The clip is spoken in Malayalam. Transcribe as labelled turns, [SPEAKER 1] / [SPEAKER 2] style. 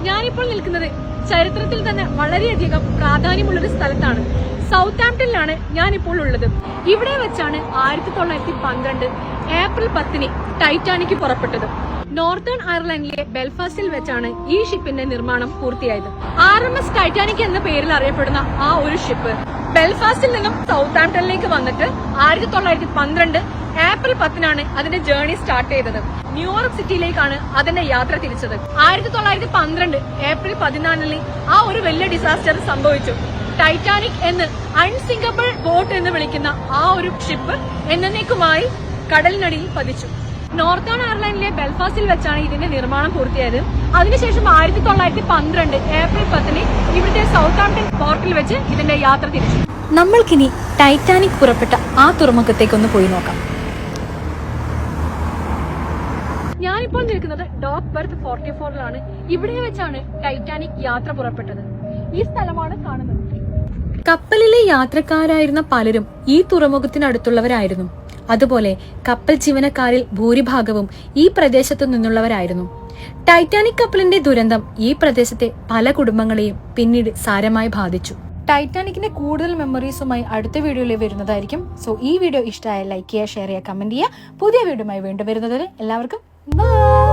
[SPEAKER 1] ഞാനിപ്പോൾ നിൽക്കുന്നത് ചരിത്രത്തിൽ തന്നെ വളരെയധികം പ്രാധാന്യമുള്ളൊരു സ്ഥലത്താണ്. സൗത്താംപ്ടണിലാണ് ഞാനിപ്പോൾ ഉള്ളത്. ഇവിടെ വെച്ചാണ് 1912 ഏപ്രിൽ 10 ടൈറ്റാനിക് പുറപ്പെട്ടത്. നോർത്തേൺ അയർലൻഡിലെ ബെൽഫാസ്റ്റിൽ വെച്ചാണ് ഈ ഷിപ്പിന്റെ നിർമ്മാണം പൂർത്തിയായത്. RMS ടൈറ്റാനിക് എന്ന പേരിൽ അറിയപ്പെടുന്ന ആ ഒരു ഷിപ്പ് ബെൽഫാസ്റ്റിൽ നിന്നും സൗത്താംപ്ടണിലേക്ക് വന്നിട്ട് 1912 ഏപ്രിൽ 10 അതിന്റെ ജേർണി സ്റ്റാർട്ട് ചെയ്തത്. ന്യൂയോർക്ക് സിറ്റിയിലേക്കാണ് അതിന്റെ യാത്ര തിരിച്ചത്. 1912 ഏപ്രിൽ 14 ആ ഒരു വലിയ ഡിസാസ്റ്റർ സംഭവിച്ചു. ടൈറ്റാനിക് എന്ന് അൺസിങ്കബിൾ ബോട്ട് എന്ന് വിളിക്കുന്ന ആ ഒരു ഷിപ്പ് എന്നേക്കുമായി കടലിനടിയിൽ പതിച്ചു. നോർത്തേൺ അയർലൻഡിലെ ബെൽഫാസ്റ്റിൽ വെച്ചാണ് ഇതിന്റെ നിർമ്മാണം പൂർത്തിയായത്. അതിനുശേഷം 1912 ഏപ്രിൽ 10 ഇവിടുത്തെ സൗത്താംപ്ടൺ പോർട്ടിൽ വെച്ച് ഇതിന്റെ യാത്ര തിരിച്ചു.
[SPEAKER 2] നമ്മൾക്കിനി ടൈറ്റാനിക് പുറപ്പെട്ട ആ തുറമുഖത്തേക്കൊന്ന് പോയി നോക്കാം.
[SPEAKER 1] ഞാനിപ്പോൾ നിൽക്കുന്നത് ഡോക്ക് ബെർത്ത് 44ലാണ്. ഇവിടെ വെച്ചാണ് ടൈറ്റാനിക് യാത്ര പുറപ്പെട്ടത്. ഈ സ്ഥലമാണ് കാണുന്നത്.
[SPEAKER 2] കപ്പലിലെ യാത്രക്കാരായിരുന്ന പലരും ഈ തുറമുഖത്തിനടുത്തുള്ളവരായിരുന്നു. അതുപോലെ കപ്പൽ ജീവനക്കാരിൽ ഭൂരിഭാഗവും ഈ പ്രദേശത്തു നിന്നുള്ളവരായിരുന്നു. ടൈറ്റാനിക് കപ്പലിന്റെ ദുരന്തം ഈ പ്രദേശത്തെ പല കുടുംബങ്ങളെയും പിന്നീട് സാരമായി ബാധിച്ചു. ടൈറ്റാനിക്കിന്റെ കൂടുതൽ മെമ്മറീസുമായി അടുത്ത വീഡിയോയിൽ വരുന്നതായിരിക്കും. സോ ഈ വീഡിയോ ഇഷ്ടമായ ലൈക്ക് ചെയ്യുക, ഷെയർ ചെയ്യുക, കമന്റ് ചെയ്യുക. പുതിയ വീഡിയോയുമായി വീണ്ടും വരുന്നതുവരെ എല്ലാവർക്കും ബൈ.